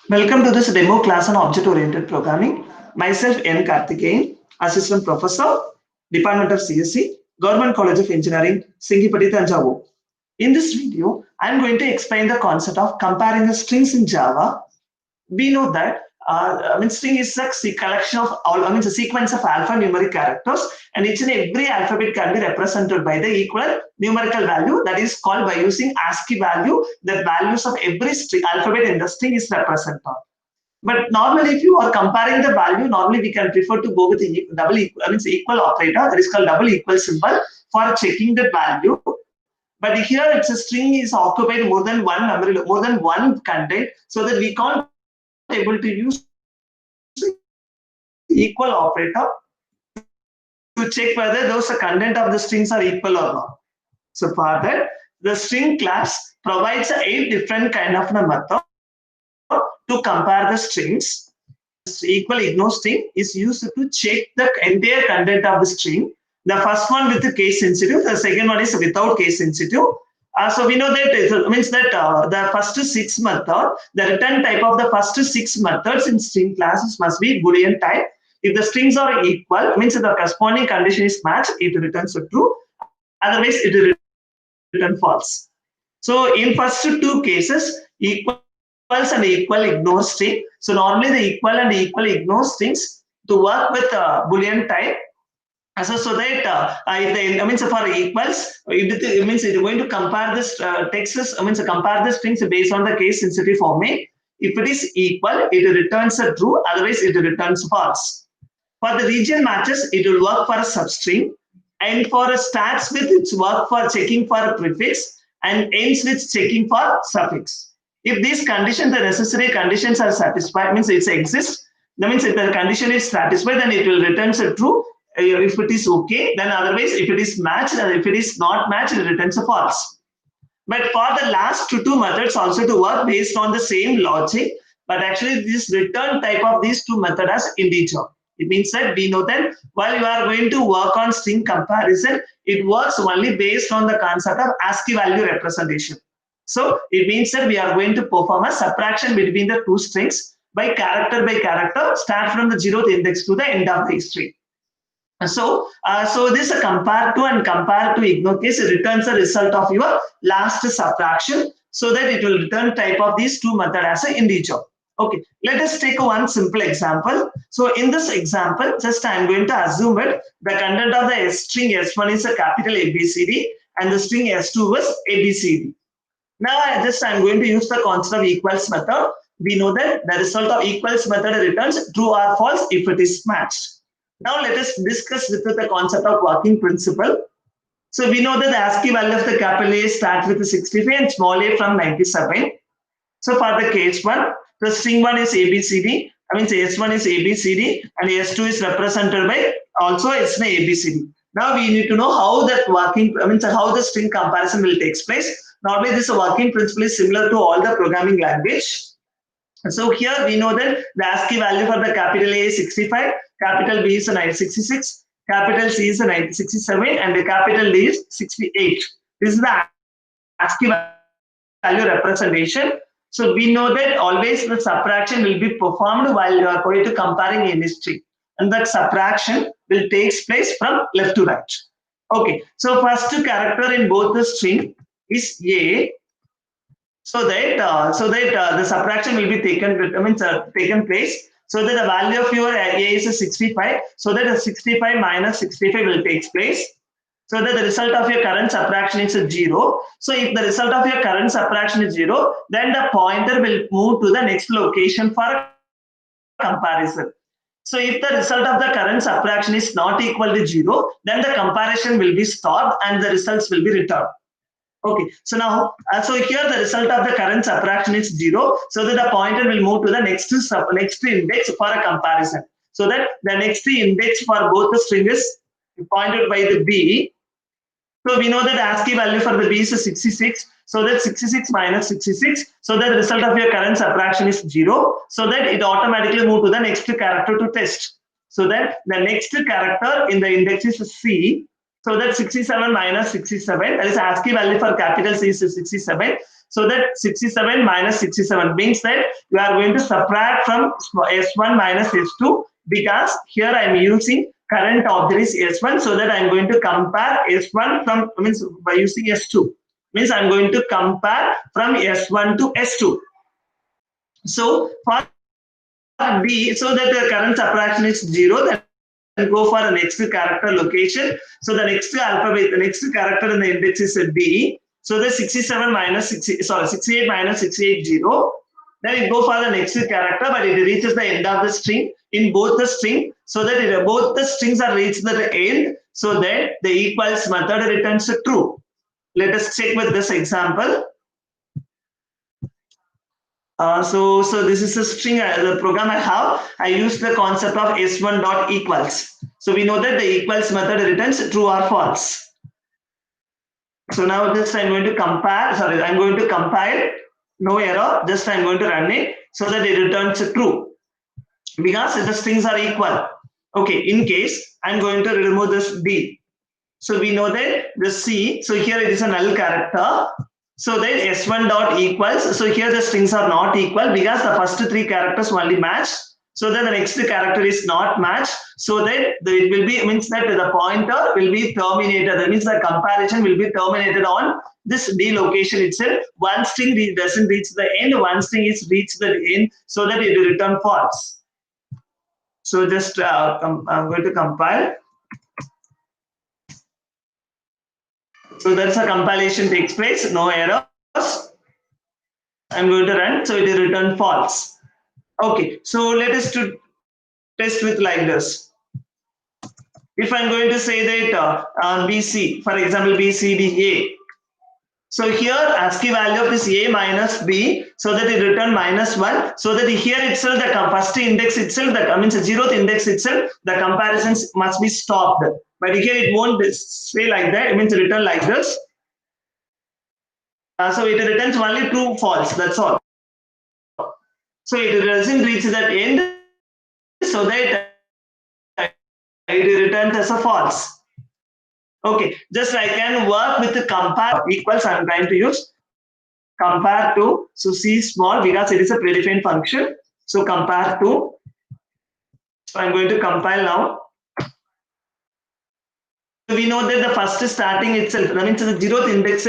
Welcome to this demo class on object-oriented programming. Myself, N. Karthikeyan, Assistant Professor, Department of CSC, Government College of Engineering, Singipati, Tanjavur. In this video, I'm going to explain the concept of comparing the strings in Java. We know that string is a collection of all, a sequence of alphanumeric characters, and each and every alphabet can be represented by the equal numerical value that is called by using ASCII value. The values of every alphabet in the string is represented. But normally, if you are comparing the value, normally we can prefer to go with the equal operator, that is called double equal symbol for checking the value. But here it's a string is occupied more than one memory, more than one content, so that we can't able to use equal operator to check whether those content of the strings are equal or not. So for that, the string class provides 8 different kind of method to compare the strings. Equal ignore string is used to check the entire content of the string. The first one with the case sensitive, the second one is without case sensitive. So we know that it means that the first 6 method, the return type of the first 6 methods in string classes must be Boolean type. If the strings are equal, means the corresponding condition is matched, it returns a true. Otherwise, it will return false. So in first 2 cases, equals and equal ignore string. So normally the equal and equal ignore strings to work with Boolean type. So that for equals, it means it's going to compare this texts. Compare the strings based on the case sensitive format. If it is equal, it returns a true. Otherwise, it returns false. For the region matches, it will work for a substring, and for a starts with its work for checking for a prefix and ends with checking for suffix. If these conditions, the necessary conditions are satisfied, means it exists. That means if the condition is satisfied, then it will return a true. If it is okay, then otherwise, if it is matched, and if it is not matched, it returns a false. But for the last 2 methods also to work based on the same logic, but actually this return type of these 2 methods as integer. It means that we know that while you are going to work on string comparison, it works only based on the concept of ASCII value representation. So it means that we are going to perform a subtraction between the 2 strings by character, start from the 0th index to the end of the string. So this compare to and compare to ignore case returns the result of your last subtraction, so that it will return type of these 2 methods as an integer. Okay, let us take one simple example. So in this example, just I am going to assume it the content of the string S1 is a capital ABCD and the string S2 is ABCD. Now I am going to use the concept of equals method. We know that the result of equals method returns true or false if it is matched. Now let us discuss with the concept of working principle. So we know that the ASCII value of the capital A starts with 65 and small a from 97. So for the case 1, the string 1 is ABCD. S1 is ABCD and S2 is represented by also it's an ABCD. Now we need to know how that working, how the string comparison will take place. Normally this working principle is similar to all the programming language. So here we know that the ASCII value for the capital A is 65, capital B is 966, capital C is 967, and the capital D is 68. This is the ASCII value representation. So we know that always the subtraction will be performed while you are going to comparing any string, and that subtraction will take place from left to right. Okay, so first character in both the string is A. So that the subtraction will be taken place. So that the value of your A is 65. So that the 65 minus 65 will take place. So that the result of your current subtraction is 0. So if the result of your current subtraction is 0, then the pointer will move to the next location for comparison. So if the result of the current subtraction is not equal to 0, then the comparison will be stopped and the results will be returned. Okay, so now, so here the result of the current subtraction is 0, so that the pointer will move to the next index for a comparison. So that the next index for both the string is pointed by the B. So we know that ASCII value for the B is 66, so that 66 minus 66, so that the result of your current subtraction is 0, so that it automatically move to the next character to test. So that the next character in the index is C. So that 67 minus 67, that is ASCII value for capital C is 67. So that 67 minus 67 means that you are going to subtract from S1 minus S2, because here I am using current object is S1, so that I am going to compare S1 from, means by using S2, means I am going to compare from S1 to S2. So for B, so that the current subtraction is 0, then go for the next character location. So the next alphabet, the next character in the index is a D. So the 67 minus 68 minus 680. Then it go for the next character, but it reaches the end of the string in both the string. So that both the strings are reached at the end. So that the equals method returns true. Let us check with this example. So this is a string, the program I have. I use the concept of S1 dot equals. So we know that the equals method returns true or false. So now just I'm going to I'm going to compile, no error, just I'm going to run it so that it returns true, because the strings are equal. Okay, in case I'm going to remove this D. So we know that the C, so here it is a null character. So then S1 dot equals, so here the strings are not equal because the first three characters only match. So then the next character is not matched. So that it will be, means that the pointer will be terminated. That means the comparison will be terminated on this D location itself. One string doesn't reach the end, one string is reached the end, so that it will return false. So just I'm going to compile. So that's a compilation takes place, no errors. I'm going to run, so it will return false. Okay, so let us to test with like this. If I'm going to say that BC, for example, BCDA. So here ASCII value of this A minus B, so that it return -1. So that here itself, the first index itself, that means the 0th index itself, the comparisons must be stopped. But here it won't say like that. It means return like this. So it returns only true, false. That's all. So it doesn't reach that end, so that it returns as a false. Okay, just I can work with the compare equals. I'm trying to use compare to, so C small because it is a predefined function. So compare to, so I'm going to compile now. We know that the first starting itself, that means the 0th index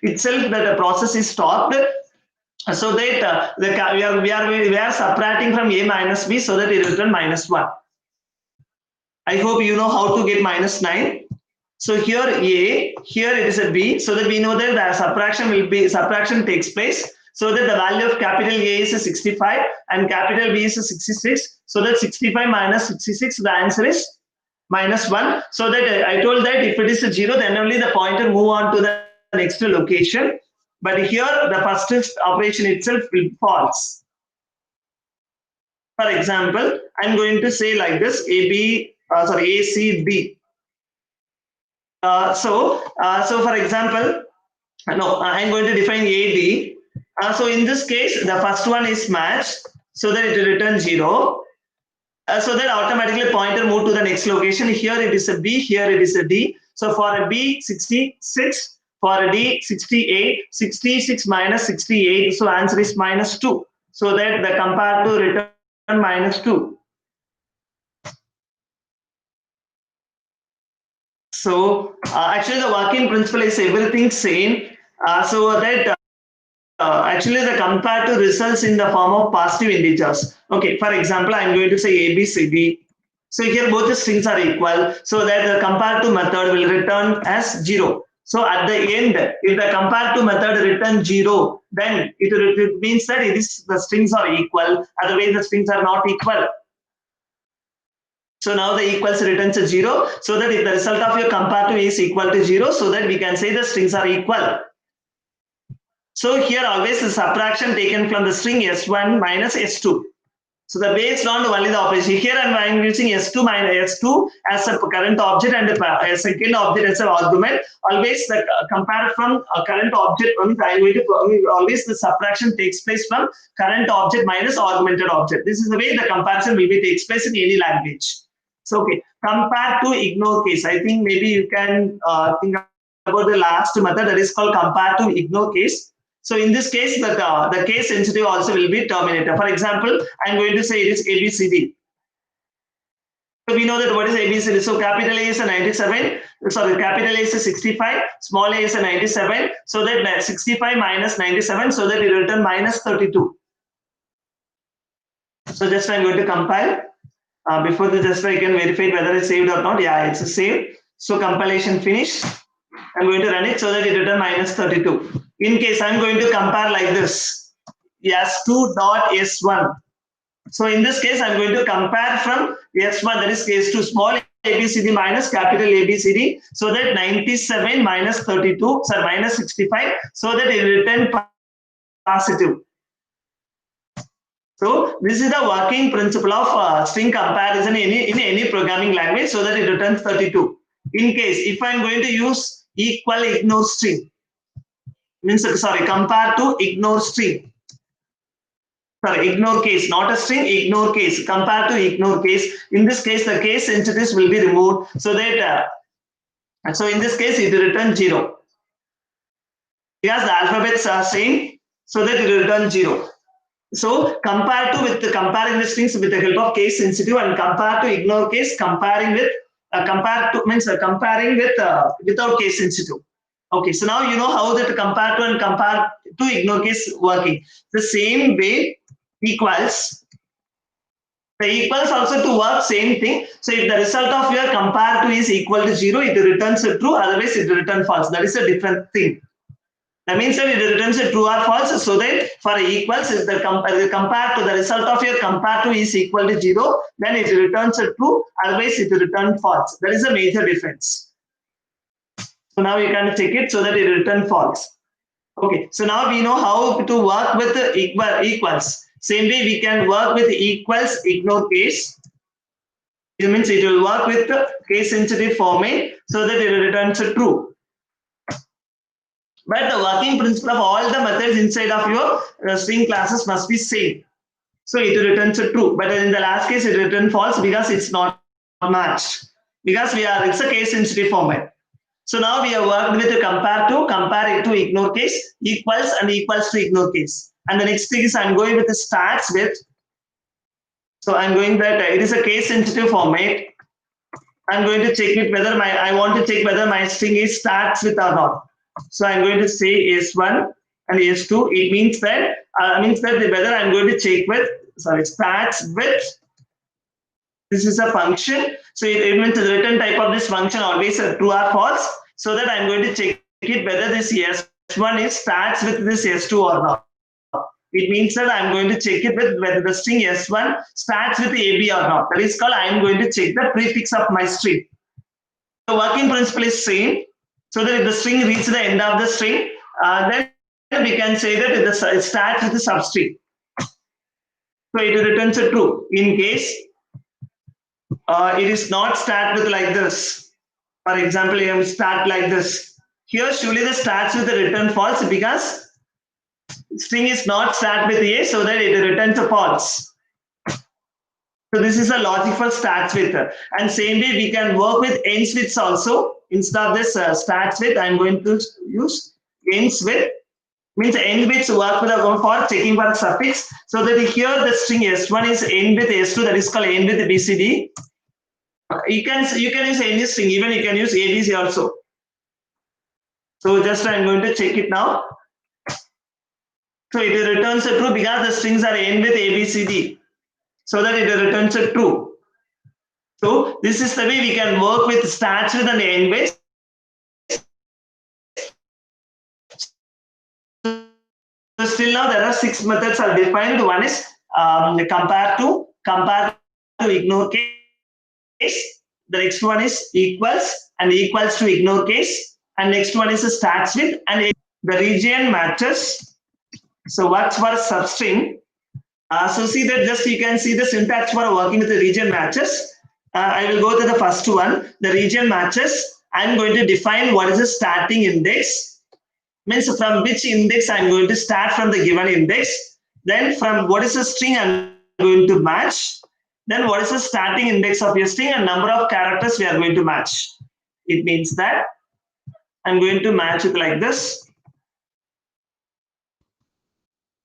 itself, that the process is stopped. So that we are subtracting from A minus B, so that it return -1. I hope you know how to get -9. So here A, here it is a B, so that we know that the subtraction takes place. So that the value of capital A is 65 and capital B is 66. So that 65 minus 66, the answer is -1. So that I told that if it is a 0, then only the pointer move on to the next location. But here the first operation itself will be false. For example, I'm going to say like this: ACD. So for example, no, I'm going to define AD. So in this case, the first one is matched, so that it will return 0. So that automatically pointer move to the next location. Here it is a B, here it is a D. So for a B, 66. For a D, 68. 66 minus 68. So answer is -2. So that the compare to return -2. So actually the working principle is everything same. So that actually the compare to results in the form of positive integers. Okay, for example, I'm going to say A, B, C, D. So here both the strings are equal, so that the compare to method will return as 0. So at the end, if the compare to method returns 0, then it means that the strings are equal. Otherwise, the strings are not equal. So now the equals returns a 0, so that if the result of your compare to is equal to 0, so that we can say the strings are equal. So here always the subtraction taken from the string S1 minus S2. So the based on only the operation. Here I'm using S2 minus S2 as a current object and a second object as an argument. Always the compare from a current object. Always the subtraction takes place from current object minus augmented object. This is the way the comparison will be takes place in any language. So okay, compare to ignore case. I think maybe you can think about the last method that is called compare to ignore case. So in this case, the case sensitive also will be terminated. For example, I'm going to say it is ABCD. So we know that what is ABCD. So capital A is a 97. Sorry, capital A is a 65. Small a is a 97. So that 65 minus 97. So that it will return minus 32. So just I'm going to compile. Before the just I can verify whether it's saved or not. Yeah, it's a saved. So compilation finished. I'm going to run it so that it return minus 32. In case I'm going to compare like this. S2 dot S1. So in this case, I'm going to compare from S1, that is case to small ABCD minus capital ABCD. So that 97 minus 32, sorry, minus 65. So that it will return positive. So this is the working principle of string comparison in any programming language, so that it returns 32. In case if I'm going to use equal ignore string, means sorry, compare to ignore string. Sorry, ignore case, not a string, ignore case. Compare to ignore case. In this case, the case entities will be removed, so that so in this case it will return 0. Because the alphabets are same, so that it will return 0. So compare to with comparing the strings with the help of case sensitive, and compare to ignore case, comparing with compare to means comparing with without case sensitive. Okay, so now you know how that compare to and compare to ignore case working. The same way equals. The equals also to work same thing. So if the result of your compare to is equal to 0, it returns true. Otherwise, it returns false. That is a different thing. That means that it returns a true or false. So that for equals, if the compare to the result of your compare to is equal to 0, then it returns a true. Otherwise, it returns false. That is a major difference. So now you can check it so that it returns false. Okay. So now we know how to work with the equals. Same way we can work with equals ignore case. It means it will work with the case sensitive format so that it returns a true. But the working principle of all the methods inside of your string classes must be same. So it returns a true. But in the last case, it returns false because it's not matched. Because it's a case sensitive format. So now we have worked with the compare it to ignore case, equals and equals to ignore case. And the next thing is I'm going with the starts with. So I'm going that it is a case sensitive format. I'm going to check it whether I want to check whether my string is starts with or not. So I'm going to say S1 and S2. It means that whether I'm going to check with starts with. This is a function. So it means the return type of this function always a true or false. So that I'm going to check it whether this S1 is starts with this S2 or not. It means that I'm going to check it with whether the string S1 starts with AB or not. That is called I'm going to check the prefix of my string. The working principle is same. So that if the string reaches the end of the string, then we can say that it starts with the substring. So it returns a true. In case it is not start with like this. For example, you have start like this. Here, surely the starts with the return false because string is not start with A, so that it returns a false. So this is a logic for starts with. And same way we can work with ends with also. Instead of this starts with, I'm going to use ends with. Means end with work with for checking for suffix. So that here the string S1 is end with S2, that is called end with BCD. You can use any string, even you can use ABC also. So just I'm going to check it now. So it returns a true because the strings are end with ABCD. So that it returns a true. So this is the way we can work with starts with and end with. So still now there are 6 methods are defined. One is compare to ignore case. The next one is equals and equals to ignore case. And next one is starts with and the region matches. So what's for substring? So see that just you can see the syntax for working with the region matches. I will go to the first one, the region matches. I'm going to define what is the starting index. Means from which index I'm going to start from the given index. Then from what is the string I'm going to match. Then what is the starting index of your string and number of characters we are going to match. It means that I'm going to match it like this.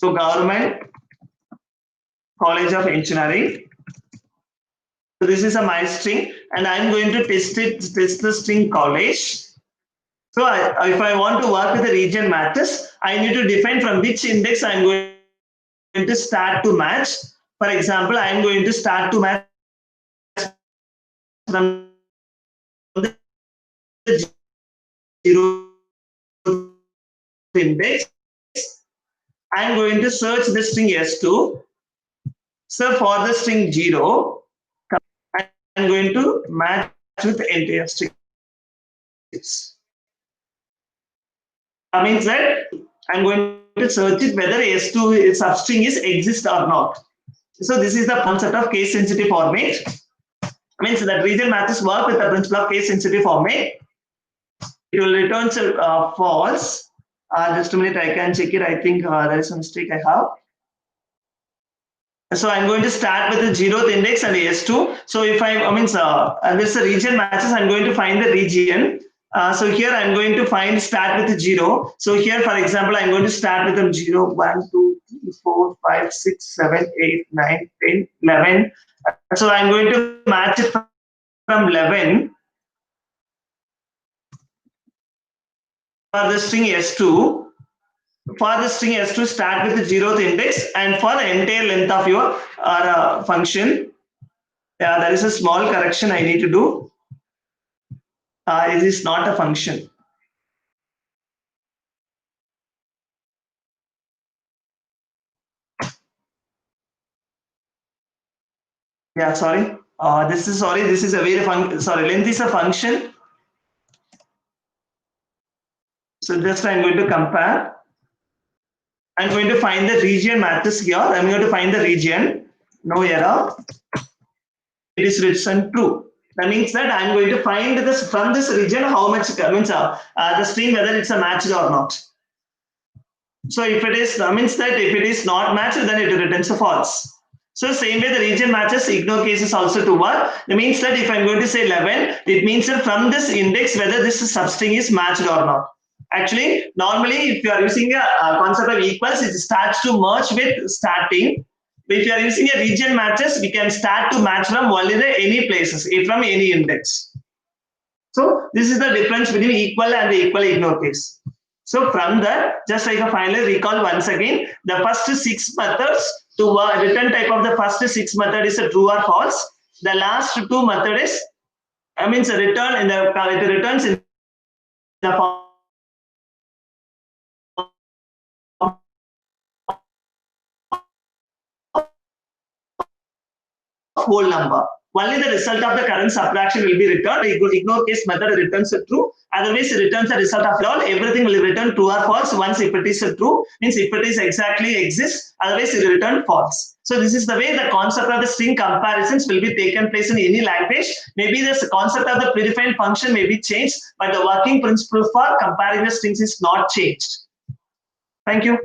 So Government College of Engineering. So this is a my string, and I'm going to test the string college. So if I want to work with the region matches, I need to define from which index I'm going to start to match. For example, I'm going to start to match from the 0 index. I'm going to search the string S2. So for the string 0, I'm going to match with the entire string. That means that I'm going to search it whether S2 substring is exist or not. So this is the concept of case sensitive format. Means that region matches work with the principle of case sensitive format. It will return false. Just a minute, I can check it. I think there is a mistake I have. So I'm going to start with the 0th index and S2. So if this region matches, I'm going to find the region. So here I'm going to start with 0. So here, for example, I'm going to start with them 0, 1, 2, 3, 4, 5, 6, 7, 8, 9, 10, 11. So I'm going to match it from 11 for the string S2. For the string S2, start with the 0th index, and for the entire length of your function, there is a small correction I need to do. It is not a function. Yeah, sorry. This is a very length is a function. So just I'm going to compare. I'm going to find the region matches here. I'm going to find the region. No error. It is written true. That means that I'm going to find this from this region how much means the string whether it's a match or not. So if it is means that if it is not matched, then it returns a false. So same way the region matches ignore cases also to work. That means that if I'm going to say 11, it means that from this index whether this substring is matched or not. Actually, normally if you are using a concept of equals, it starts to merge with starting. But if you are using a region matches, we can start to match from only the any places, from any index. So this is the difference between equal and the equal ignore case. So from that, just like a finally recall once again, the first 6 methods to return type of the first 6 method is a true or false. The last 2 method is, return in the it returns in the form whole number. Only the result of the current subtraction will be returned. Ignore case method returns a true. Otherwise, it returns the result of all. Everything will return true or false. Once if it is a true, means if it is exactly exists. Otherwise, it will return false. So this is the way the concept of the string comparisons will be taken place in any language. Maybe this concept of the predefined function may be changed, but the working principle for comparing the strings is not changed. Thank you.